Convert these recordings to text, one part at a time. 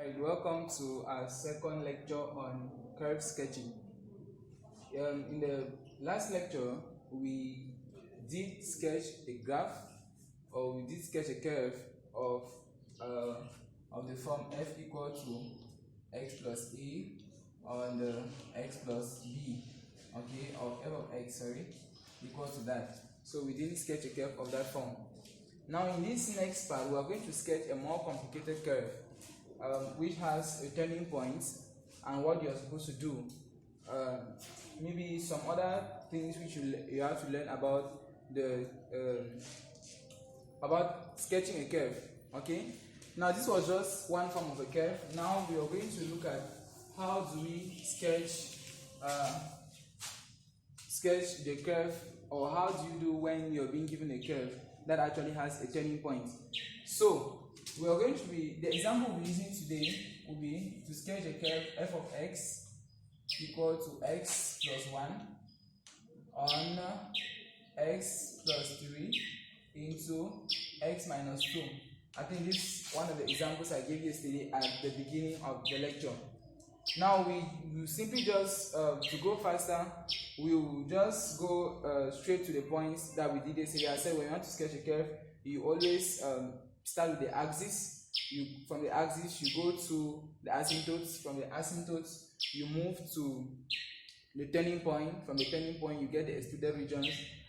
Alright, welcome to our second lecture on curve sketching. In the last lecture, we did sketch a graph, or we did sketch a curve of the form f equal to x plus a on x plus b, okay, of f of x, sorry, equal to that. So we did sketch a curve of that form. Now in this next part, we are going to sketch a more complicated curve, which has a turning point and what you're supposed to do. Maybe some other things which you have to learn about about sketching a curve. Okay. Now this was just one form of a curve. Now we are going to look at how do we sketch the curve, or how do you do when you're being given a curve that actually has a turning point. So we are going to be, the example we're using today will be to sketch a curve f of x equal to x plus 1 on x plus 3 into x minus 2. I think this is one of the examples I gave yesterday at the beginning of the lecture. Now we simply just, to go faster, we will just go straight to the points that we did yesterday. I said when you want to sketch a curve, you always start with the axis. From the axis you go to the asymptotes. From the asymptotes you move to the turning point. From the turning point you get the excluded regions,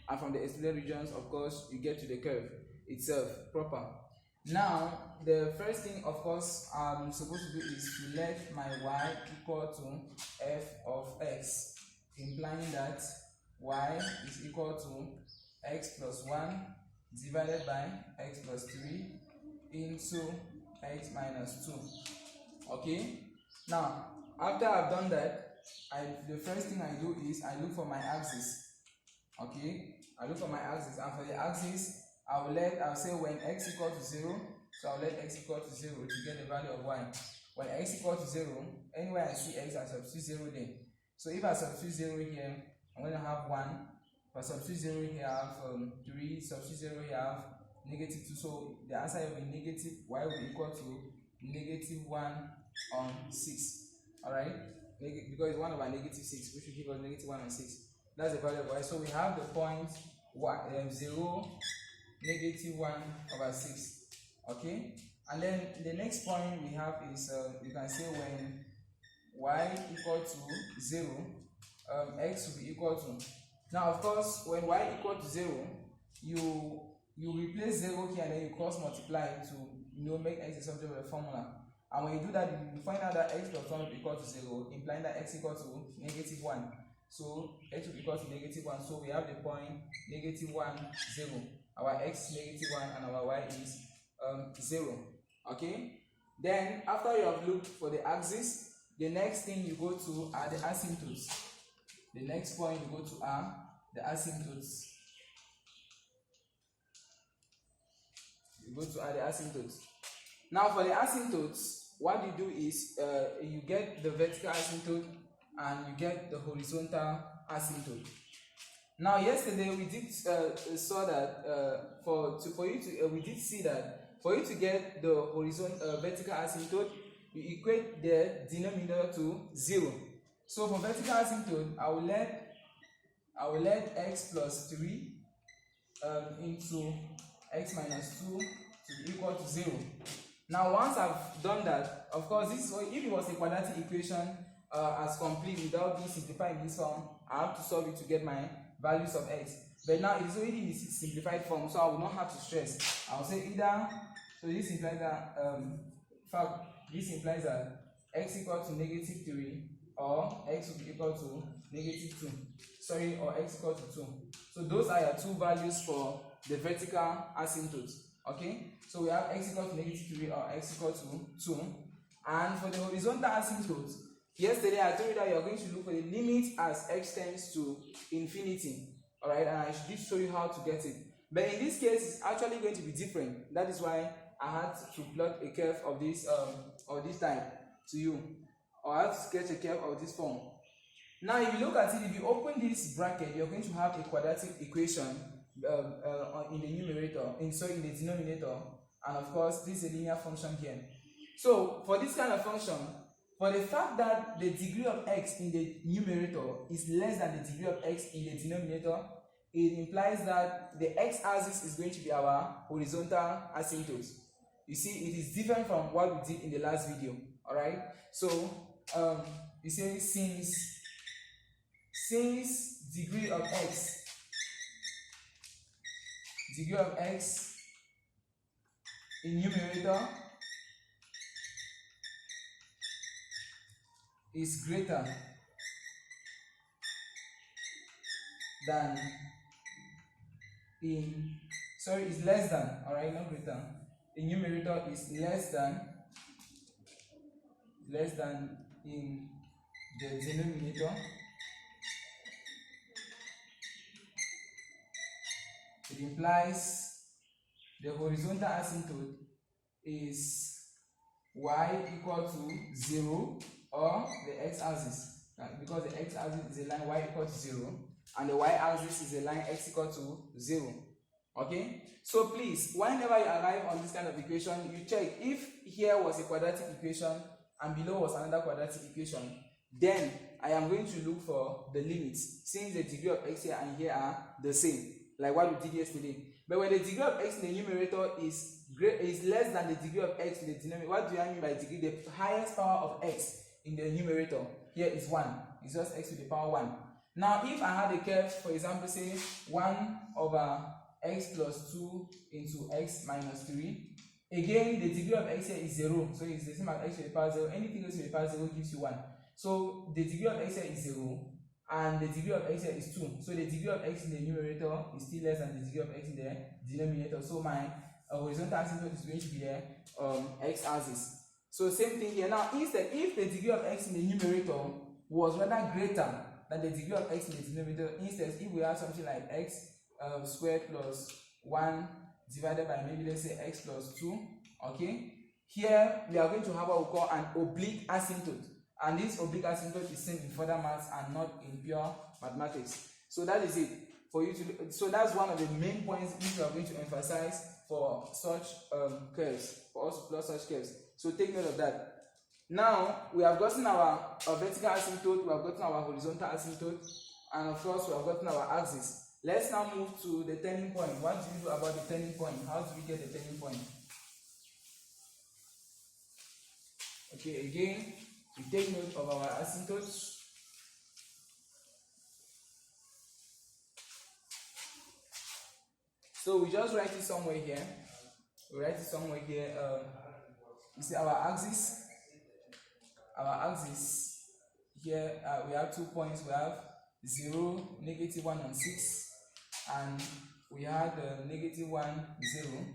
and from the excluded regions, of course, you get to the curve itself proper. Now the first thing, of course, I'm supposed to do is to let my y equal to f of x, implying that y is equal to x plus 1 divided by x plus 3 into x minus 2. Okay. Now after I've done that, the first thing I do is I look for my axis. Okay, I look for my axis, and for the axis I'll say when x equal to 0, so I'll let x equal to 0 to get the value of y. When x equal to 0, anywhere I see x, I substitute 0 there. So if I substitute 0 here, I'm going to have 1. If I substitute 0 here, I have 3. Substitute 0 here, I have negative 2. So the answer will be negative, y will be equal to negative 1 on 6. Alright? Because it's 1 over negative 6, which will give us negative 1 on 6. That's the value of y. So we have the point 0, negative 1 over 6. Okay? And then the next point we have is, you can say when y equal to 0, x will be equal to. Now, of course, when y equal to 0, you replace 0 here and then you cross multiply to make x a subject of the formula. And when you do that, you find out that x plus 1 will be equal to 0, implying that x equal to negative 1. So x will be equal to negative 1. So we have the point negative 1, 0. Our x is negative 1 and our y is 0. Okay? Then after you have looked for the axis, the next thing you go to are the asymptotes. The next point you go to are the asymptotes. You go to the asymptotes. Now for the asymptotes, what you do is you get the vertical asymptote and you get the horizontal asymptote. Now yesterday we did saw that we did see that for you to get the horizontal vertical asymptote, you equate the denominator to 0. So for vertical asymptote, I will let x plus 3 into x minus 2 to be equal to 0. Now once I've done that, of course, if it was a quadratic equation as complete without being simplified in this form, I have to solve it to get my values of x. But now it is already in the simplified form, so I will not have to stress. I will say either, so this implies that, this implies that x equal to negative 3 or x will be equal to negative 2. Sorry, or x equal to 2. So those are your two values for the vertical asymptotes. Okay, so we have x equal to negative 3 or x equal to 2. And for the horizontal asymptotes, yesterday I told you that you are going to look for the limit as x tends to infinity. Alright, and I did show you how to get it. But in this case, it's actually going to be different. That is why I had to plot a curve of this type to you, or I had to sketch a curve of this form. Now, if you look at it, if you open this bracket, you're going to have a quadratic equation in the numerator, in the denominator, and of course, this is a linear function here. So for this kind of function, for the fact that the degree of x in the numerator is less than the degree of x in the denominator, it implies that the x-axis is going to be our horizontal asymptote. You see, it is different from what we did in the last video. All right. So you say since degree of x in numerator is greater than in, sorry, is less than, all right, not greater, in numerator is less than in the denominator, it implies the horizontal asymptote is y equal to 0 or the x-axis, because the x-axis is a line y equal to 0 and the y-axis is a line x equal to 0. Okay, so please, whenever you arrive on this kind of equation, you check if here was a quadratic equation and below was another quadratic equation, then I am going to look for the limits, since the degree of x here and here are the same, like what we did yesterday. But when the degree of x in the numerator is less than the degree of x in the denominator, what do I mean by degree? The highest power of x in the numerator here is 1. It's just x to the power 1. Now, if I had a curve, for example, say 1 over x plus 2 into x minus 3, again, the degree of x here is 0. So it's the same as x to the power 0. Anything else to the power 0 gives you 1. So the degree of x here is 0. And the degree of x here is 2. So the degree of x in the numerator is still less than the degree of x in the denominator. So my horizontal asymptote is going to be the x-axis. So same thing here. Now, instead, if the degree of x in the numerator was rather greater than the degree of x in the denominator, instead, if we have something like x squared plus 1 divided by maybe let's say x plus 2, okay, here we are going to have what we call an oblique asymptote. And this oblique asymptote is seen in further maths and not in pure mathematics. So that is it for you to. So that's one of the main points which we are going to emphasize for such curves, for us to plot such curves. So take note of that. Now we have gotten our vertical asymptote, we have gotten our horizontal asymptote, and of course we have gotten our axis. Let's now move to the turning point. What do you do about the turning point? How do we get the turning point? Okay, again, we take note of our asymptotes. So we just write it somewhere here. We write it somewhere here. You see our axis. Our axis here, we have 2 points. We have 0, negative 1 and 6, and we had negative 1, 0.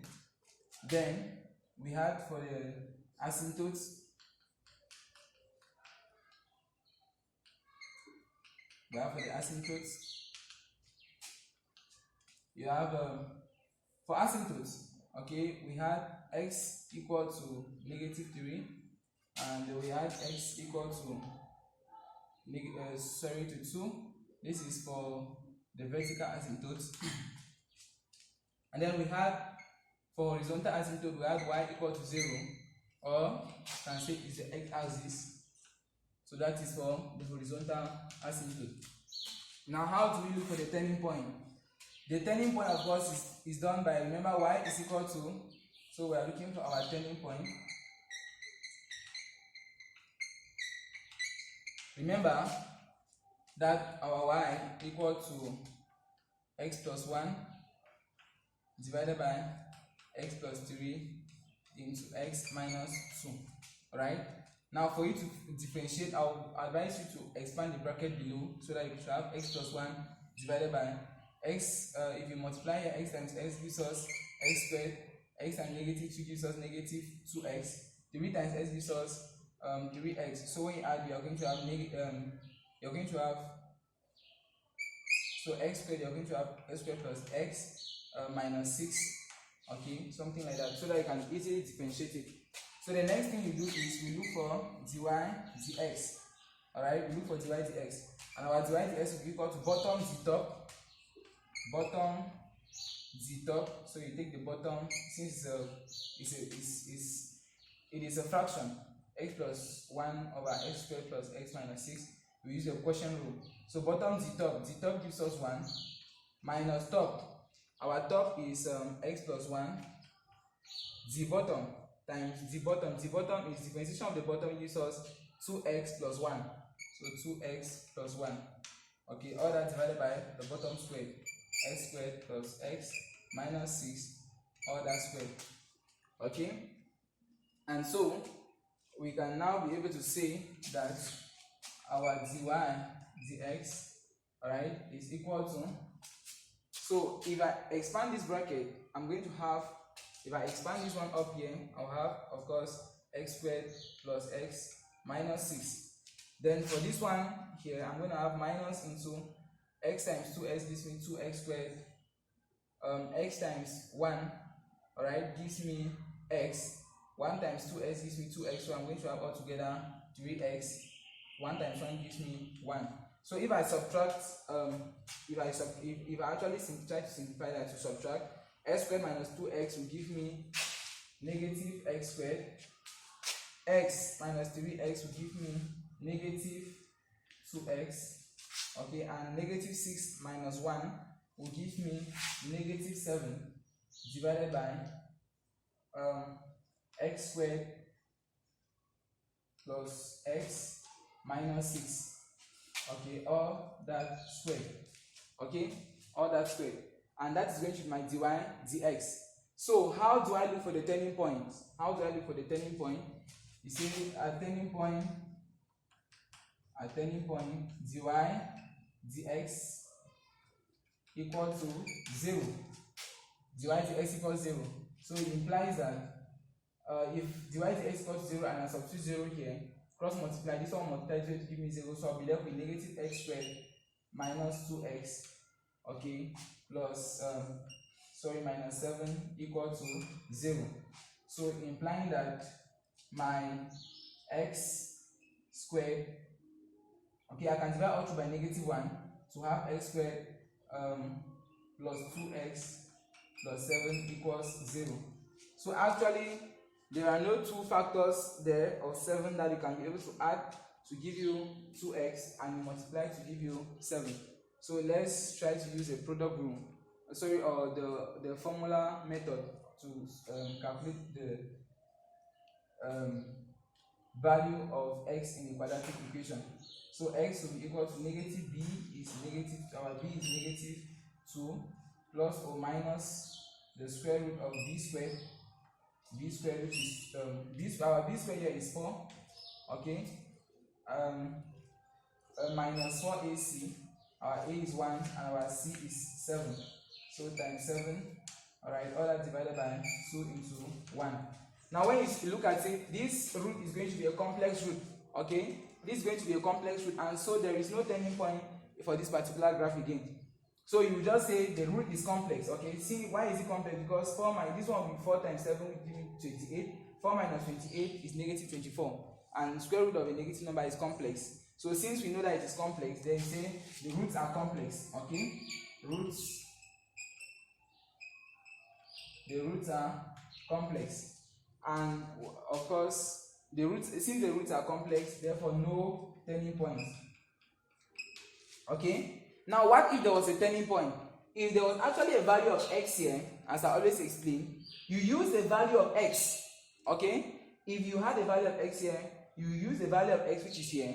Then we had for the asymptotes, you have for asymptotes, okay, we had x equal to negative 3, and we had x equal to to 2. This is for the vertical asymptotes. And then we had for horizontal asymptote, we had y equal to 0, or can say is the x-axis. So that is for the horizontal asymptote. Now, how do we look for the turning point? The turning point, of course, is done by, remember, y is equal to, so we are looking for our turning point. Remember that our y equal to x plus 1 divided by x plus 3 into x minus 2. Alright? Now, for you to differentiate, I will advise you to expand the bracket below so that you should have x plus 1 divided by x. If you multiply here, x times x gives us x squared, x times negative 2 gives us negative 2x, 3 times x gives us 3x. So when you add, you are going to have so x squared, you're going to have x squared plus x minus 6, okay, something like that, so that you can easily differentiate it. So the next thing we do is we look for dy dx. Alright, we look for dy dx, and our dy dx will be equal to bottom d top. So you take the bottom, since it is a fraction, x plus 1 over x squared plus x minus 6. We use the quotient rule. So bottom the top gives us 1 minus top. Our top is x plus 1, the bottom times the bottom is differentiation of the bottom gives us 2x plus 1. So 2x plus 1. Okay, all that divided by the bottom squared, x squared plus x minus 6, all that squared. Okay, and so we can now be able to say that our dy dx, alright, is equal to, so if I expand this bracket, I'm going to have, if I expand this one up here, I'll have, of course, x squared plus x minus 6. Then for this one here, I'm going to have minus into x times 2x gives me 2x squared, x times 1, alright, gives me x, 1 times 2x gives me 2x, so I'm going to have altogether 3x, 1 times 1 gives me 1. So if I subtract, if I actually try to simplify that to subtract, x squared minus 2x will give me negative x squared, x minus 3x will give me negative 2x, okay, and negative 6 minus 1 will give me negative 7 divided by x squared plus x minus 6, okay, all that squared, okay, all that squared, and that is going to be my dy dx. So how do I look for the turning point? You see, at turning point dy dx equal to 0. Dy dx equals 0. So it implies that if dy dx equals 0 and I substitute 0 here, cross multiply, this one multiply to give me 0, so I'll be left with negative x squared minus 2x, okay, plus minus 7 equal to 0. So implying that my x squared, okay, I can divide all through by negative 1 to have x squared plus 2x plus 7 equals 0. So actually there are no two factors there of 7 that you can be able to add to give you 2x and you multiply to give you 7. So let's try to use a product rule, or the formula method to calculate the value of x in a quadratic equation. So x will be equal to negative b is negative, our b is negative 2 plus or minus the square root of b squared, which is our b squared here is 4, okay, minus 4ac, our a is 1 and our c is 7, so times 7, alright, all that divided by 2 into 1. Now when you look at it, this root is going to be a complex root, okay, this is going to be a complex root, and so there is no turning point for this particular graph again. So you just say the root is complex, okay. See, why is it complex? Because this one will be 4 times 7 will give me 28. 4 minus 28 is negative 24, and square root of a negative number is complex. So since we know that it is complex, then say the roots are complex, okay. The roots are complex, and of course since the roots are complex, therefore no turning point. Okay. Now what if there was a turning point? If there was actually a value of x here, as I always explain, you use the value of x, okay. If you had a value of x here, you use the value of x which is here,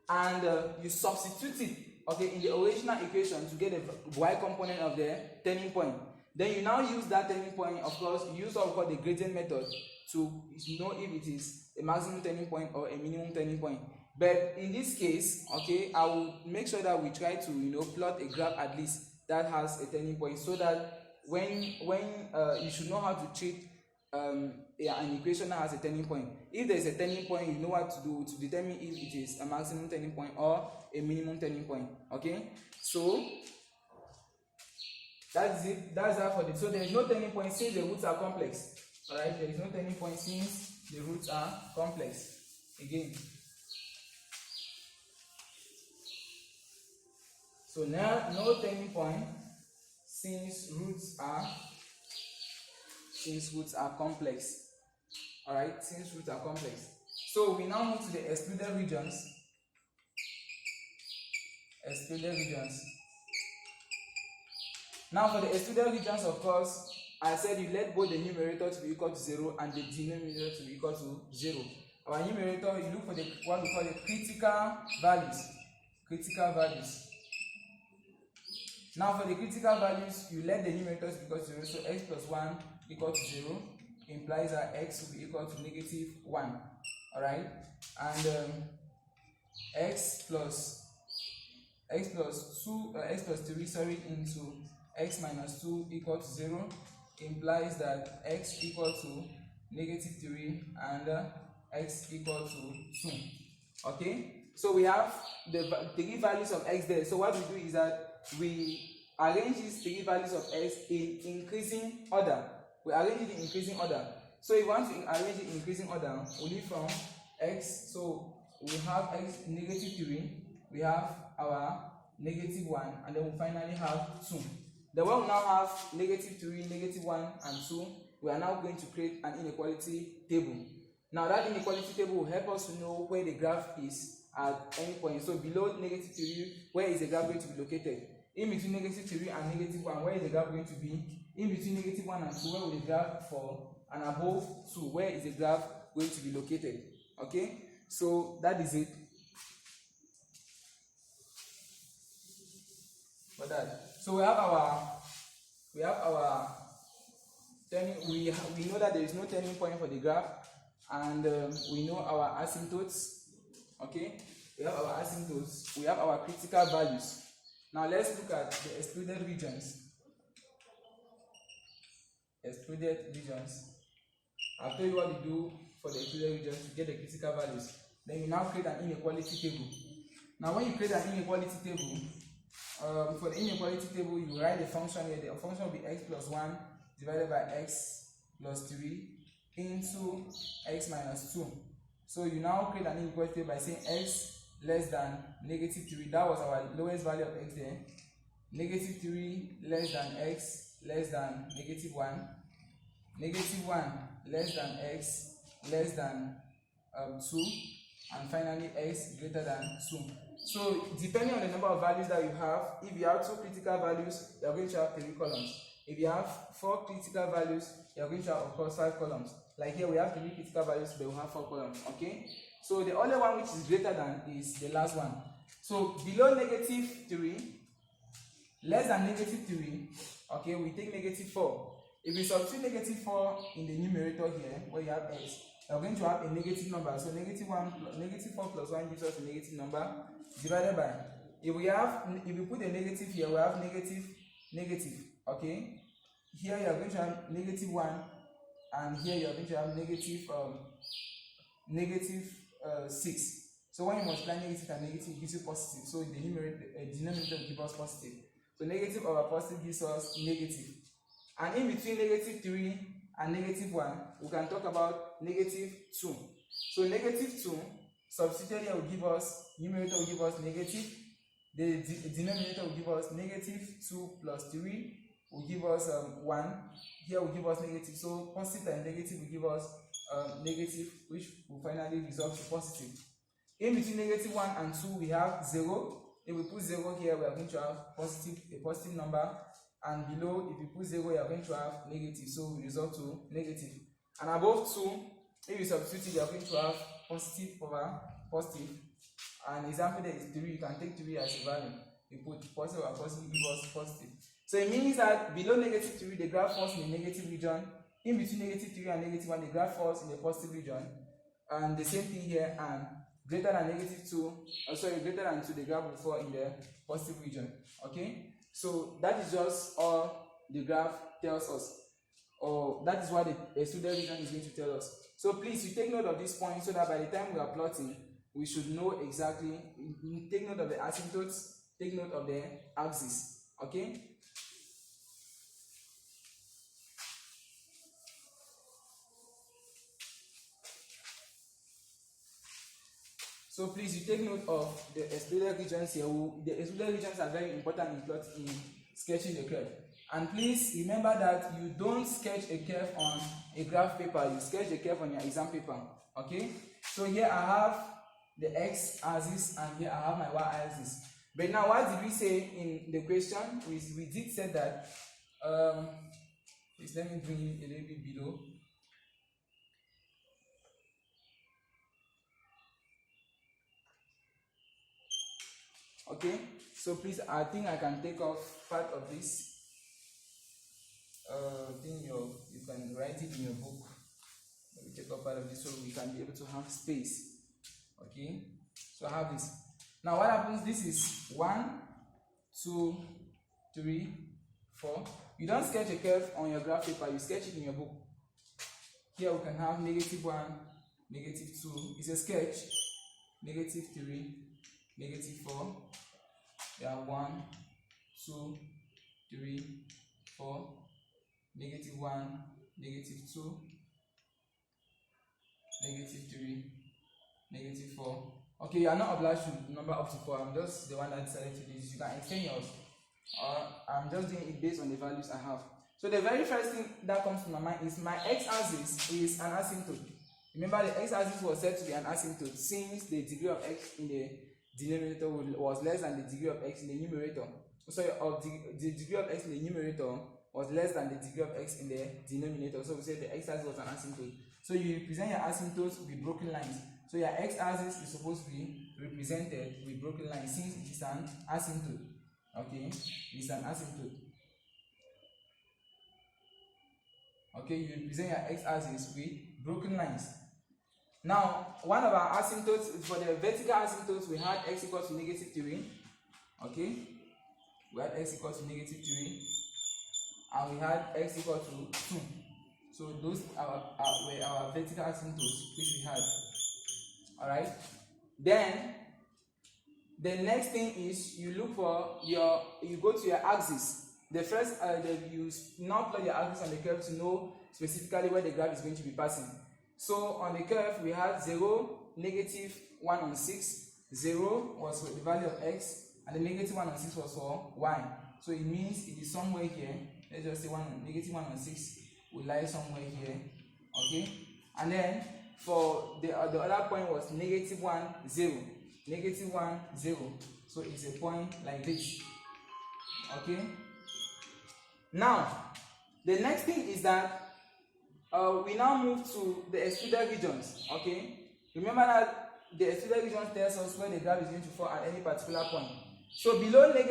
and you substitute it, okay, in the original equation to get the y component of the turning point. Then you now use that turning point, of course, you use what we call the gradient method to know if it is a maximum turning point or a minimum turning point. But in this case, okay, I will make sure that we try to plot a graph at least that has a turning point, so that when you should know how to treat an equation that has a turning point. If there is a turning point, you know what to do to determine if it is a maximum turning point or a minimum turning point. Okay, so that's it. That's that for this. So there is no turning point since the roots are complex. Alright, there is no turning point since the roots are complex. Again. So now no turning point since roots are complex. Alright, since roots are complex. So we now move to the excluded regions. Excluded regions. Now for the excluded regions, of course, I said you let both the numerator to be equal to 0 and the denominator to be equal to 0. Our numerator, you look for the what we call the critical values. Critical values. Now for the critical values, you let the numerators be equal to 0. So x plus 1 equal to 0 implies that x will be equal to negative 1. Alright? And x plus 3 into x minus 2 equal to 0 implies that x equal to negative 3 and x equal to 2. Okay? So we have the three values of x there. So what we do is that we arrange these three values of x in increasing order. We arrange it in increasing order. So if we want to arrange it in increasing order, we leave from x. So we have x negative 3, we have our negative 1, and then we finally have 2. The one we now have negative 3, negative 1, and 2, we are now going to create an inequality table. Now that inequality table will help us to know where the graph is at any point. So below negative 3, where is the graph going to be located? In between negative 3 and negative 1, where is the graph going to be? In between negative 1 and 2, where will the graph fall? And above 2, where is the graph going to be located? Okay, so that is it for that. So we know that there is no turning point for the graph, and we know our asymptotes. Okay, we have our asymptotes, we have our critical values. Now let's look at the excluded regions. Excluded regions. I'll tell you what to do for the excluded regions to get the critical values. Then you now create an inequality table. Now when you create an inequality table, for the inequality table, you write the function here. The function will be x plus 1 divided by x plus 3 into x minus 2. So you now create an inequality table by saying x less than negative 3. That was our lowest value of x there. Negative 3 less than x less than negative 1. Negative 1 less than x less than 2. And finally x greater than 2. So depending on the number of values that you have, if you have 2 critical values, you are going to have 3 columns. If you have 4 critical values, you are going to have, of course, 5 columns. Like here we have 3 critical values, but we have 4 columns. Okay, so the only one which is greater than is the last one. So below negative 3, less than negative 3, okay, we take negative 4. If we substitute negative 4 in the numerator here, where you have x, you are going to have a negative number. So negative 4 plus 1 gives us a negative number, divided by, if we put a negative here, we have negative. Okay, here you are going to have negative 1, and here you are going to have negative 6. So when you multiply negative and negative, it gives you positive. So the denominator will give us positive. So negative over positive gives us negative. And in between negative 3 and negative 1, we can talk about negative 2. So negative 2 substituted here will give us, numerator will give us negative. The denominator will give us negative 2 plus 3 will give us 1. Here will give us negative. So positive and negative will give us negative, which will finally result to positive. In between negative 1 and 2, we have 0. If we put 0 here, we are going to have a positive number. And below, if you put 0, you are going to have negative. So we result to negative. And above 2, if you substitute it, you are going to have positive over positive. An example there is 3. You can take 3 as a value. You put positive over positive, give us positive. So it means that below negative 3, the graph falls in the negative region. In between negative 3 and negative 1, the graph falls in the positive region. And the same thing here, and greater than negative 2, greater than 2, the graph will fall in the positive region. Okay? So that is just all the graph tells us. Or that is what the excluded region is going to tell us. So please, you take note of this point so that by the time we are plotting, we should know exactly, take note of the asymptotes, take note of the axis. Okay? So please, you take note of the excluded regions here. The excluded regions are very important in sketching the curve. And please remember that you don't sketch a curve on a graph paper, you sketch the curve on your exam paper. Okay, so here I have the x-axis and here I have my y-axis. But now what did we say in the question? We did say that please let me bring it a little bit below. Okay, so please, I think I can take off part of this. I think you can write it in your book. Let me take off part of this so we can be able to have space. Okay, so I have this. Now what happens? This is 1, 2, 3, 4. You don't sketch a curve on your graph paper, you sketch it in your book. Here we can have -1, -2. It's a sketch. -3, -4. There are 1, 2, 3, 4. -1, -2, -3, -4. Okay, you are not obliged to number up to 4. I'm just the one that decided to do this. You can extend yours. I'm just doing it based on the values I have. So the very first thing that comes to my mind is my x-axis is an asymptote. Remember, the x-axis was said to be an asymptote since the degree of x in the denominator was less than the degree of x in the numerator. So the degree of x in the numerator was less than the degree of x in the denominator. So we said the x-axis was an asymptote. So you represent your asymptotes with broken lines. So your x-axis is supposed to be represented with broken lines since it is an asymptote. Okay, it is an asymptote. Okay, you represent your x-axis with broken lines. Now, one of our asymptotes, for the vertical asymptotes, we had x equal to -3. Okay, we had x equal to -3, and we had x equal to 2. So those were our vertical asymptotes which we had. Alright, then the next thing is you look for you go to your axis. The first you now plot your axis on the curve to know specifically where the graph is going to be passing. So on the curve we had 0, -1/6. 0 was for the value of x, and the -1/6 was for y. So it means it is somewhere here. Let's just say -1/6 will lie somewhere here. Okay, and then for the other point was -1, 0. -1, 0. So it's a point like this. Okay. Now, the next thing is that we now move to the excluded regions. Okay. Remember that the excluded region tells us where the graph is going to fall at any particular point. So below -3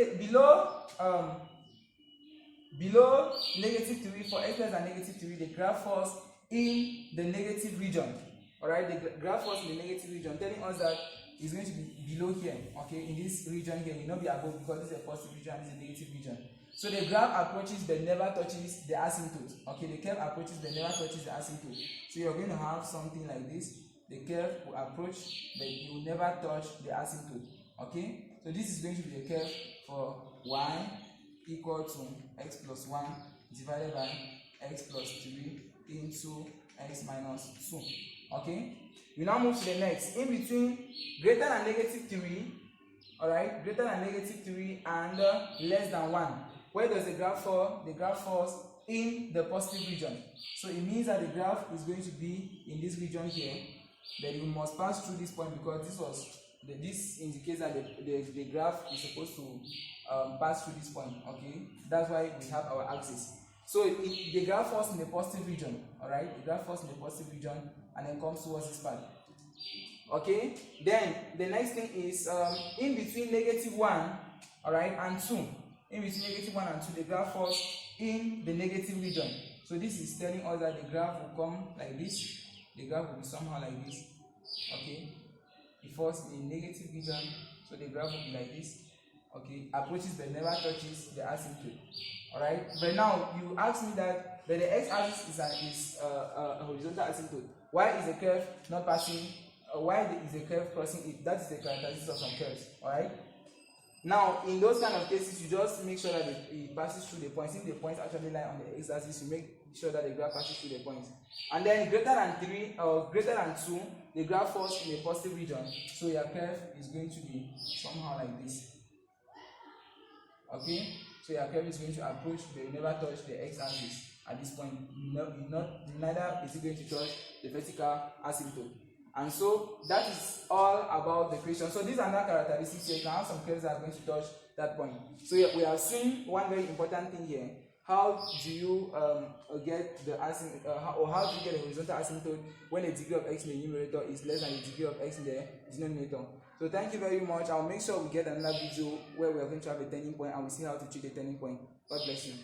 for x less than -3, the graph falls in the negative region. Alright, the graph falls in the negative region, telling us that it's going to be below here. Okay, in this region here, it will not be above because this is a positive region and this is a negative region. So the graph approaches but never touches the asymptote. Okay, the curve approaches but never touches the asymptote. So you're going to have something like this. The curve will approach but it will never touch the asymptote. Okay, so this is going to be the curve for y equal to x plus 1 divided by x plus 3 into x minus 2. Okay, we now move to the next. In between greater than -3, alright, greater than -3 and less than 1. Where does the graph fall? The graph falls in the positive region. So it means that the graph is going to be in this region here. Then you must pass through this point because this indicates that the graph is supposed to pass through this point. Okay, that's why we have our axis. So the graph falls in the positive region. Alright, the graph falls in the positive region and then comes towards this part. Okay, then the next thing is in between -1, alright, and 2. In between -1 and 2, the graph falls in the negative region. So this is telling us that the graph will come like this. The graph will be somehow like this. Okay, it falls in the negative region, so the graph will be like this. Okay, approaches but never touches the asymptote. Alright, but now you ask me that the x-axis is a horizontal asymptote. Why is the curve not passing? Why is the curve crossing it? That is the characteristic of some curves. Alright. Now, in those kind of cases, you just make sure that it passes through the points. If the points actually lie on the x-axis, you make sure that the graph passes through the points. And then greater than 3 or greater than 2, the graph falls in a positive region. So your curve is going to be somehow like this. Okay. So your curve is going to approach, but you never touch the x-axis at this point. Neither is it going to touch the vertical asymptote. And so that is all about the creation. So these are not characteristics here. You can have some curves that are going to touch that point. So we have seen one very important thing here. How do you get the asymptote, how do you get a horizontal asymptote when the degree of x in the numerator is less than the degree of x in the denominator? So thank you very much. I'll make sure we get another video where we are going to have a turning point and we see how to treat a turning point. God bless you.